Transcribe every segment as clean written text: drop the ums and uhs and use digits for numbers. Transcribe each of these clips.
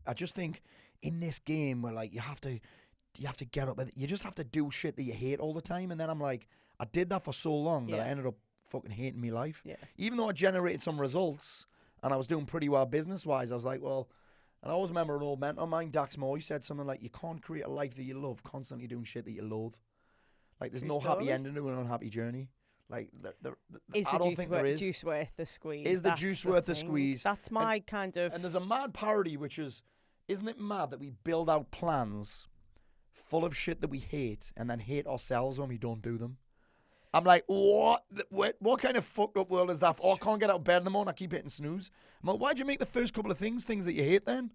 I just think in this game where like you have to get up, you just have to do shit that you hate all the time. And then I'm like, I did that for so long that I ended up fucking hating my life. Yeah. Even though I generated some results and I was doing pretty well business wise, I was like, well, and I always remember an old mentor of mine, Dax Moore, he said something like, you can't create a life that you love constantly doing shit that you loathe. Like there's no happy ending to an unhappy journey. Like I don't think there is. Juice worth the squeeze? Is the juice worth the squeeze? That's my kind of. And there's a mad parody, which is, isn't it mad that we build out plans full of shit that we hate and then hate ourselves when we don't do them? I'm like, what kind of fucked up world is that? Oh, I can't get out of bed in the morning, I keep hitting snooze. I'm like, why'd you make the first couple of things that you hate then?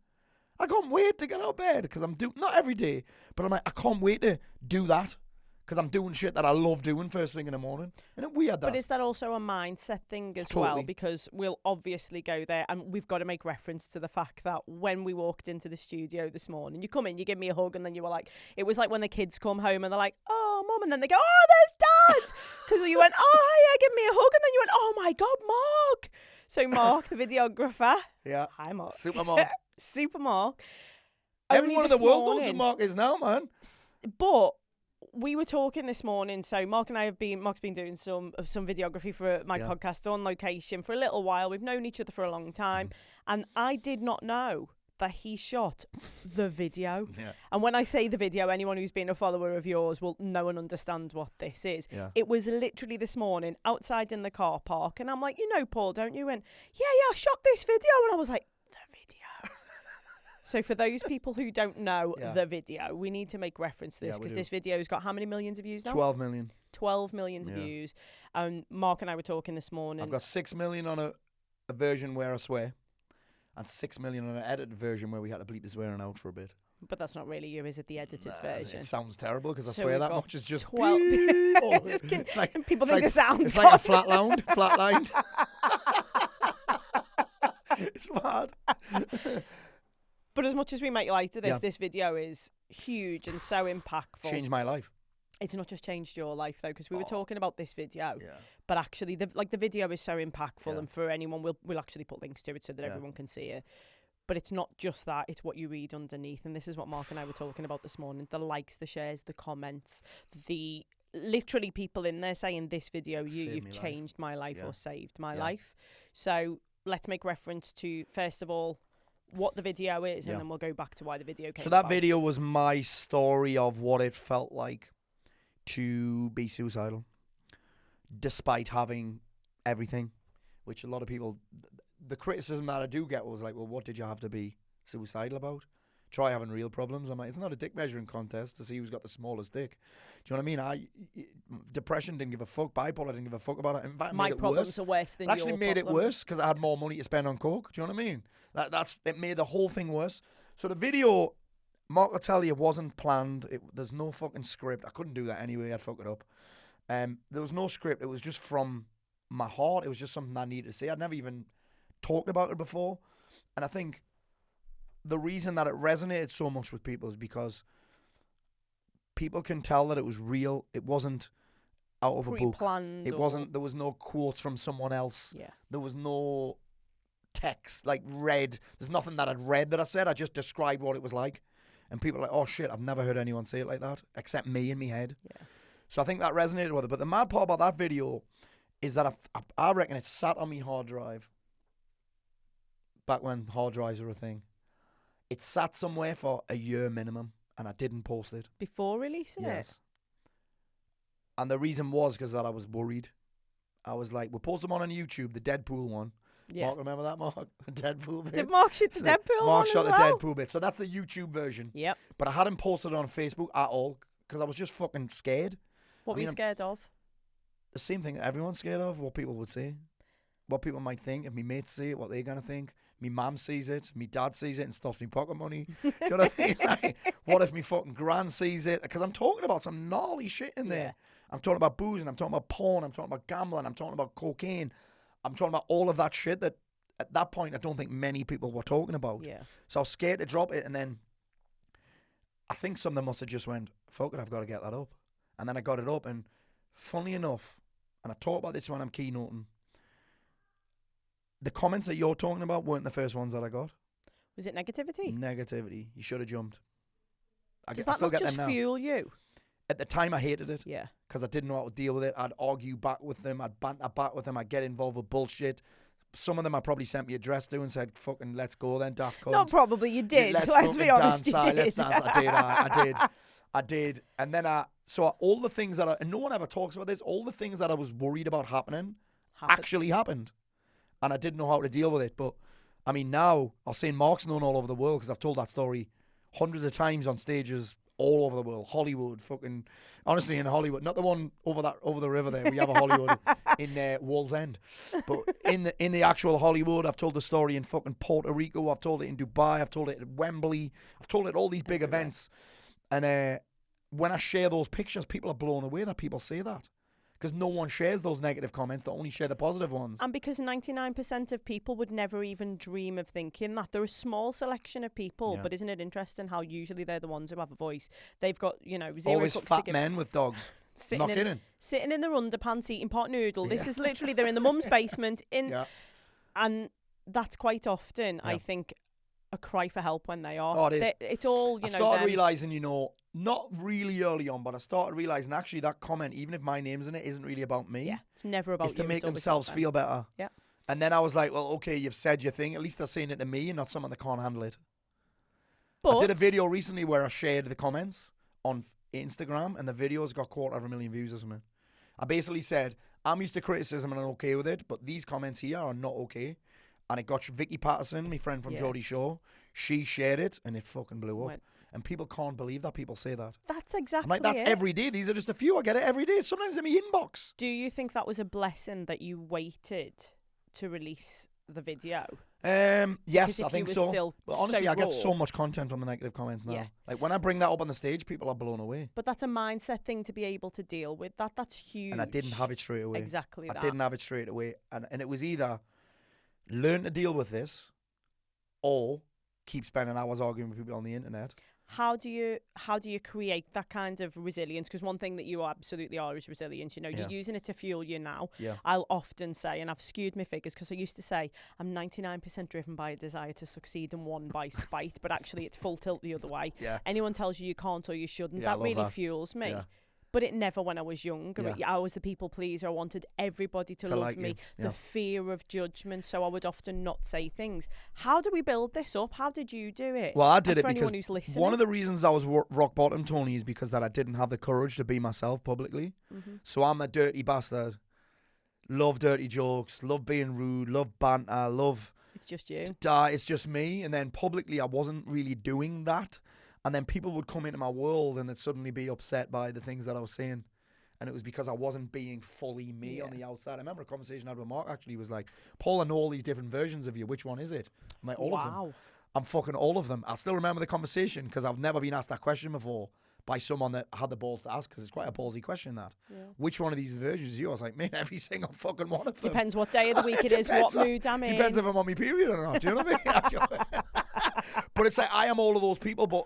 I can't wait to get out of bed because I'm not every day, but I'm like, I can't wait to do that. Because I'm doing shit that I love doing first thing in the morning. Isn't it weird that? But is that also a mindset thing as well? Because we'll obviously go there, and we've got to make reference to the fact that when we walked into the studio this morning, you come in, you give me a hug, and then you were like, it was like when the kids come home and they're like, oh, Mum, and then they go, oh, there's Dad. Because you went, oh, hiya, give me a hug, and then you went, oh my God, Mark. So Mark, the videographer. Yeah. Hi, Mark. Super Mark. Super Mark. Everyone in the world knows who Mark is now, man. But we were talking this morning, so Mark's been doing some videography for my podcast on location for a little while. We've known each other for a long time, and I did not know that he shot the video. Yeah. And when I say the video, anyone who's been a follower of yours will know and understand what this is. Yeah. It was literally this morning outside in the car park, and I'm like, you know, Paul, don't you? And yeah, I shot this video, and I was like, the video. So for those people who don't know the video, we need to make reference to this because this video's got how many millions of views now? 12 million. 12 million views. Mark and I were talking this morning. I've got 6 million on a version where I swear and 6 million on an edited version where we had to bleep the swearing out for a bit. But that's not really you, is it? The edited version. It sounds terrible because I swear that much is just 12. It's like, people think it sounds. It's like a flatlined. It's mad. But as much as we make light of this, this video is huge and so impactful. Changed my life. It's not just changed your life though, because we were talking about this video, but actually, the video is so impactful, and for anyone, we'll actually put links to it so that everyone can see it. But it's not just that; it's what you read underneath, and this is what Mark and I were talking about this morning: the likes, the shares, the comments, the literally people in there saying, "This video, you've changed my life or saved my life." So let's make reference to first of all what the video is, and then we'll go back to why the video came about. So that video was my story of what it felt like to be suicidal, despite having everything, which a lot of people, the criticism that I do get was like, well, what did you have to be suicidal about? Try having real problems. I'm like, it's not a dick measuring contest to see who's got the smallest dick. Do you know what I mean? Depression didn't give a fuck. Bipolar didn't give a fuck about it. In fact, my problems are worse than yours. Actually made it worse because I had more money to spend on coke. Do you know what I mean? It made the whole thing worse. So the video, Mark will tell you, wasn't planned. There's no fucking script. I couldn't do that anyway. I'd fuck it up. There was no script. It was just from my heart. It was just something I needed to say. I'd never even talked about it before. And I think the reason that it resonated so much with people is because people can tell that it was real. It wasn't out of a book. It wasn't. There was no quotes from someone else. Yeah. There was no text like read. There's nothing that I'd read that I said. I just described what it was like, and people are like, "Oh shit, I've never heard anyone say it like that except me in my head." Yeah. So I think that resonated with it. But the mad part about that video is that I reckon it sat on my hard drive back when hard drives were a thing. It sat somewhere for a year minimum, and I didn't post it. Before releasing it? Yes. And the reason was because that I was worried. I was like, we'll post them on YouTube, the Deadpool one. Yeah. Mark, remember that, Mark? The Deadpool bit. Did Mark shoot the Deadpool one Mark shot as the well? Deadpool bit. So that's the YouTube version. Yep. But I hadn't posted it on Facebook at all because I was just fucking scared. What were you scared of? The same thing that everyone's scared of, what people would say. What people might think. If my mates see it, what they're going to think. Me mum sees it, me dad sees it and stops me pocket money. Do you know what I mean? Like, what if me fucking gran sees it? Because I'm talking about some gnarly shit in there. I'm talking about boozing, I'm talking about porn, I'm talking about gambling, I'm talking about cocaine. I'm talking about all of that shit that at that point I don't think many people were talking about. Yeah. So I was scared to drop it, and then I think some of them must have just went, fuck it, I've got to get that up. And then I got it up, and funnily enough, and I talk about this when I'm keynoting, the comments that you're talking about weren't the first ones that I got. Was it negativity? Negativity. You should have jumped. Does I that still not get just them now. fuel you? At the time, I hated it. Yeah. Because I didn't know how to deal with it. I'd argue back with them. I'd banter back with them. I'd get involved with bullshit. Some of them I probably sent me address to and said, fucking, let's go then, daft cunt. Not probably, you did. Let's be honest, dance, you did. Let's dance. I did. And then so all the things and no one ever talks about this, all the things that I was worried about happening actually happened. And I didn't know how to deal with it. But, I mean, now, I'll say Mark's known all over the world because I've told that story hundreds of times on stages all over the world. Hollywood, fucking, honestly, in Hollywood. Not the one over the river there. We have a Hollywood in Wall's End. But in the actual Hollywood, I've told the story in fucking Puerto Rico. I've told it in Dubai. I've told it at Wembley. I've told it at all these big events. And when I share those pictures, people are blown away that people say that. Because no one shares those negative comments. They only share the positive ones. And because 99% of people would never even dream of thinking that. They're a small selection of people, but isn't it interesting how usually they're the ones who have a voice? They've got, zero always fucks fat to give. men with dogs. Not kidding. Sitting in their underpants eating pot noodle. This is literally, they're in the mum's basement. And that's quite often, I think, a cry for help when they are. Oh, it is. It's all, I started realising, not really early on, but I started realising actually that comment, even if my name's in it, isn't really about me. Yeah, it's never about you. It's to make themselves feel better. Yeah. And then I was like, well, okay, you've said your thing. At least they're saying it to me and not someone that can't handle it. But I did a video recently where I shared the comments on Instagram and the video's got 250,000 views or something. I basically said, I'm used to criticism and I'm okay with it, but these comments here are not okay. And it got Vicky Patterson, my friend from Geordie Shore. She shared it and it fucking blew up. And people can't believe that people say that. That's exactly I'm like, that's every day. These are just a few. I get it every day. Sometimes in my inbox. Do you think that was a blessing that you waited to release the video? Yes, I think so. But honestly, I get raw. so much content from the negative comments now. Yeah. Like when I bring that up on the stage, people are blown away. But that's a mindset thing to be able to deal with. That's huge. And I didn't have it straight away. Exactly that. I didn't have it straight away. And it was either learn to deal with this or keep spending hours arguing with people on the internet. How do you create that kind of resilience? Because one thing that you absolutely are is resilience. You're using it to fuel you now. Yeah. I'll often say, and I've skewed my figures because I used to say I'm 99% driven by a desire to succeed and 1% by spite, but actually it's full tilt the other way. Yeah. Anyone tells you can't or you shouldn't, Yeah, that really fuels me. Yeah. But it never when I was younger. Yeah. I was the people pleaser. I wanted everybody to love like me. Yeah. The fear of judgment. So I would often not say things. How do we build this up? How did you do it? Well, I did and it for because who's listening, one of the reasons I was rock bottom, Tony, is because that I didn't have the courage to be myself publicly. Mm-hmm. So I'm a dirty bastard. Love dirty jokes. Love being rude. Love banter. Love... It's just you. It's just me. And then publicly, I wasn't really doing that. And then people would come into my world and they'd suddenly be upset by the things that I was saying. And it was because I wasn't being fully me on the outside. I remember a conversation I had with Mark, actually. He was like, Paul, I know all these different versions of you. Which one is it? I'm like, all of them. I'm fucking all of them. I still remember the conversation because I've never been asked that question before by someone that had the balls to ask, because it's quite a ballsy question, that. Yeah. Which one of these versions is you? I was like, man, every single fucking one of them. Depends what day of the week it is, what mood I'm in. Depends if I'm on my period or not. Do you know what I mean? But it's like, I am all of those people, but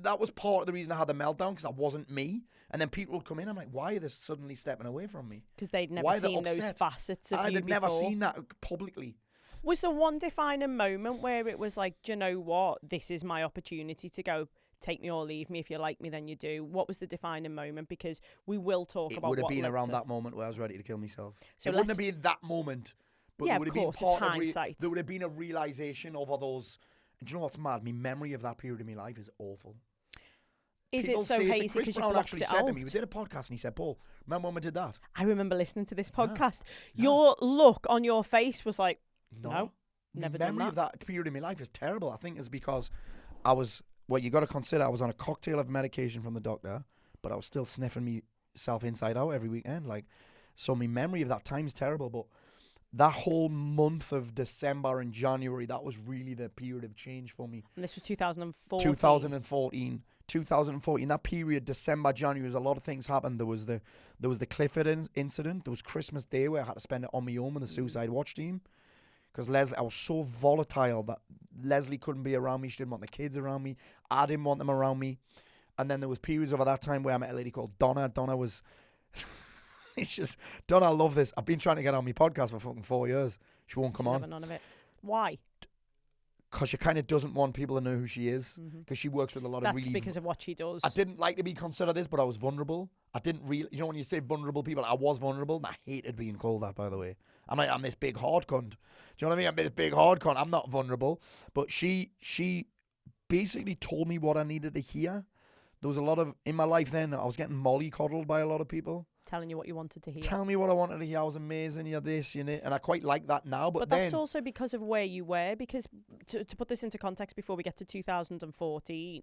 that was part of the reason I had the meltdown, because I wasn't me. And then people would come in, I'm like, why are they suddenly stepping away from me? Because they'd never seen those facets of you I'd never seen that publicly. Was there one defining moment where it was like, do you know what? This is my opportunity to go. Take me or leave me. If you like me, then you do. What was the defining moment? Because we will talk about what it would have been around that moment where I was ready to kill myself. So it wouldn't have been that moment. But yeah, it would of have course, been it's hindsight. There would have been a realisation of all those. Do you know what's mad? My memory of that period of my life is awful. Is it so hazy because you blocked it out? Said to me, we did a podcast and he said, Paul, remember when we did that? I remember listening to this podcast. Yeah. Your look on your face was like, no, never done that. The memory of that period in my life is terrible. I think it's because I was, well, you got to consider I was on a cocktail of medication from the doctor, but I was still sniffing myself inside out every weekend. Like, so my memory of that time is terrible, but that whole month of December and January, that was really the period of change for me. And this was 2014. 2014, that period, December, January, a lot of things happened. There was the Clifford incident. There was Christmas Day where I had to spend it on my own with the Suicide Watch team. Because I was so volatile that Leslie couldn't be around me. She didn't want the kids around me. I didn't want them around me. And then there was periods over that time where I met a lady called Donna. Donna was... It's just... Donna, I love this. I've been trying to get on my podcast for fucking 4 years. She won't come on. None of it. Why? because she kind of doesn't want people to know who she is, because she works with a lot That's of really... because of what she does. I didn't like to be considered this, but I was vulnerable. I didn't really... You know, when you say vulnerable people, I was vulnerable, and I hated being called that, by the way. I'm this big hard cunt. Do you know what I mean? I'm this big hard cunt. I'm not vulnerable. But she basically told me what I needed to hear. There was a lot of... In my life then, I was getting mollycoddled by a lot of people. Telling you what you wanted to hear. Tell me what I wanted to hear. I was amazing. You're this, you're that. And I quite like that now. But that's also because of where you were. Because to put this into context before we get to 2014,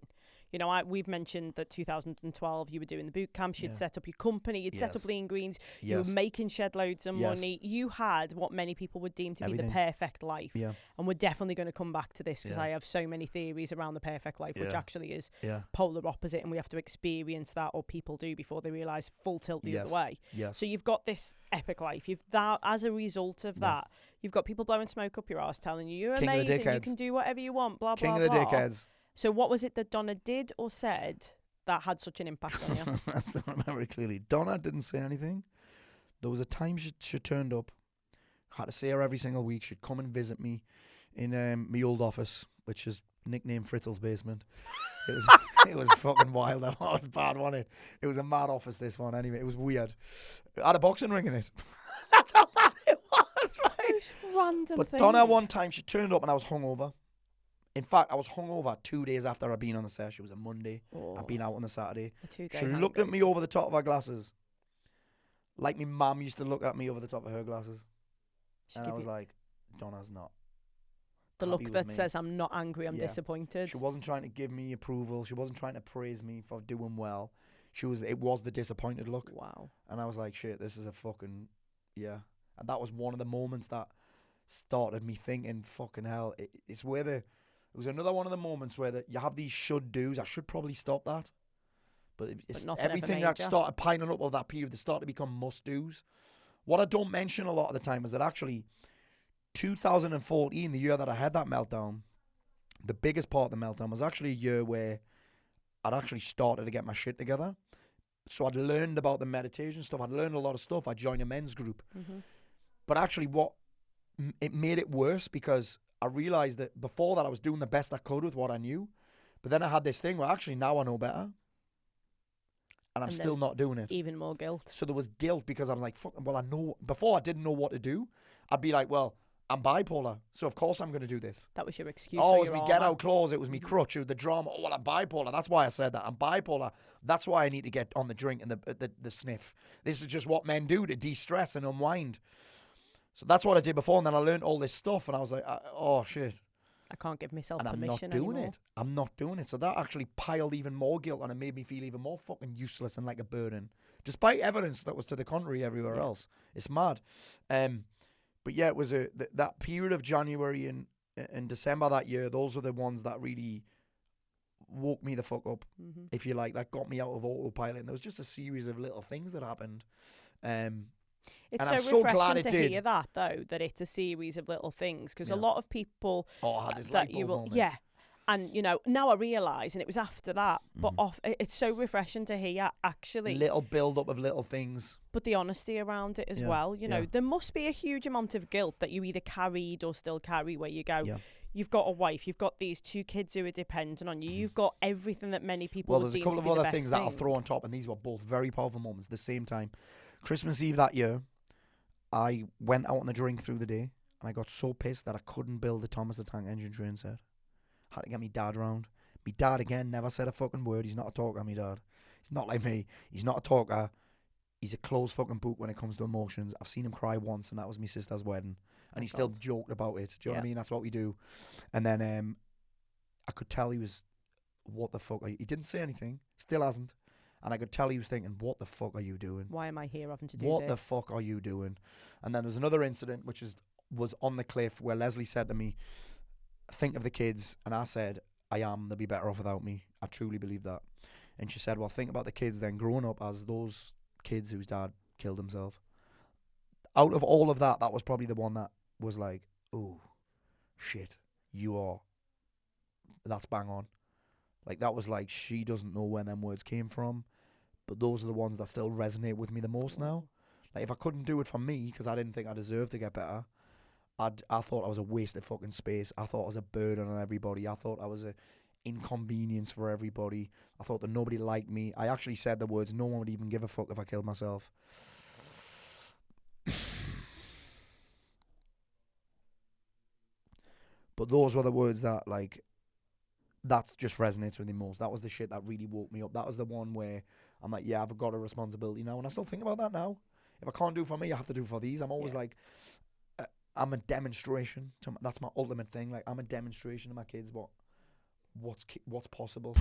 you know, we've mentioned that 2012 you were doing the boot camps, you'd set up your company, you'd set up Lean Greens, you were making shed loads of money. You had what many people would deem to be the perfect life. Yeah. And we're definitely going to come back to this because I have so many theories around the perfect life, which actually is polar opposite, and we have to experience that, or people do, before they realise full tilt the other way. So you've got this epic life. As a result of that, you've got people blowing smoke up your arse telling you you're amazing, you can do whatever you want, blah, blah, blah. King of the dickheads. So what was it that Donna did or said that had such an impact on you? I still remember it clearly. Donna didn't say anything. There was a time she turned up. I had to see her every single week. She'd come and visit me in my old office, which is nicknamed Fritzl's basement. It was fucking wild. That was bad, wasn't it? It was a mad office, this one. Anyway, it was weird. It had a boxing ring in it. That's how mad it was, right? Random but thing. Donna, one time, she turned up and I was hungover. In fact, I was hungover 2 days after I'd been on the set. It was a Monday. I'd been out on a Saturday. She looked at me over the top of her glasses, like my mum used to look at me over the top of her glasses. And I was like, Donna's not. The look that says, I'm not angry, I'm disappointed. She wasn't trying to give me approval. She wasn't trying to praise me for doing well. It was the disappointed look. Wow. And I was like, shit, this is a fucking, And that was one of the moments that started me thinking, fucking hell. It was another one of the moments where you have these should do's. I should probably stop that. But everything that started piling up of that period, they started to become must do's. What I don't mention a lot of the time is that actually 2014, the year that I had that meltdown, the biggest part of the meltdown was actually a year where I'd actually started to get my shit together. So I'd learned about the meditation stuff. I'd learned a lot of stuff. I joined a men's group. But actually it made it worse because I realised that before that I was doing the best I could with what I knew. But then I had this thing where actually now I know better. And I'm still not doing it. Even more guilt. So there was guilt because I'm like, I know. Before I didn't know what to do. I'd be like, well, I'm bipolar, so of course I'm going to do this. That was your excuse. Oh, it was me get out clause. It was me crutch. It was the drama. Oh, well, I'm bipolar. That's why I said that. I'm bipolar. That's why I need to get on the drink and the sniff. This is just what men do to de-stress and unwind. So that's what I did before, and then I learned all this stuff, and I was like, oh, shit. I can't give myself permission anymore. And I'm not doing it. So that actually piled even more guilt, and it made me feel even more fucking useless and like a burden, despite evidence that was to the contrary everywhere else. It's mad. But yeah, it was that period of January and December that year. Those were the ones that really woke me the fuck up, if you like. That got me out of autopilot. And there was just a series of little things that happened. It's and so refreshing to hear that, though, that it's a series of little things. Because a lot of people I had this light bulb moment. Yeah. And, you know, now I realise, and it was after that, but it's so refreshing to hear, actually. Little build-up of little things. But the honesty around it as well. You know, there must be a huge amount of guilt that you either carried or still carry, where you go, you've got a wife, you've got these 2 kids who are dependent on you, you've got everything that many people would deem to be the best thing. Well, there's a couple of other things that I'll throw on top, and these were both very powerful moments at the same time. Christmas Eve that year, I went out on a drink through the day, and I got so pissed that I couldn't build the Thomas the Tank Engine train set. Had to get me dad round. Me dad, again, never said a fucking word. He's not a talker, me dad. He's not like me. He's not a talker. He's a closed fucking book when it comes to emotions. I've seen him cry once, and that was my sister's wedding. And he still joked about it. Do you know what I mean? That's what we do. And then I could tell he was, what the fuck are you? He didn't say anything. Still hasn't. And I could tell he was thinking, what the fuck are you doing? Why am I here having to do this? What the fuck are you doing? And then there was another incident, which was on the cliff, where Leslie said to me, think of the kids. And I said, they'll be better off without me. I truly believe that. And she said, well, think about the kids then growing up as those kids whose dad killed himself. Out of all of that, that was probably the one that was like, oh, shit, that's bang on. Like, that was like, she doesn't know where them words came from, but those are the ones that still resonate with me the most now. Like, if I couldn't do it for me, because I didn't think I deserved to get better, I thought I was a waste of fucking space. I thought I was a burden on everybody. I thought I was a inconvenience for everybody. I thought that nobody liked me. I actually said the words, no one would even give a fuck if I killed myself. But those were the words that, like, that just resonates with me most. That was the shit that really woke me up. That was the one where I'm like, yeah, I've got a responsibility now. And I still think about that now. If I can't do for me, I have to do for these. I'm always like, I'm a demonstration. That's my ultimate thing. Like, I'm a demonstration to my kids what's possible.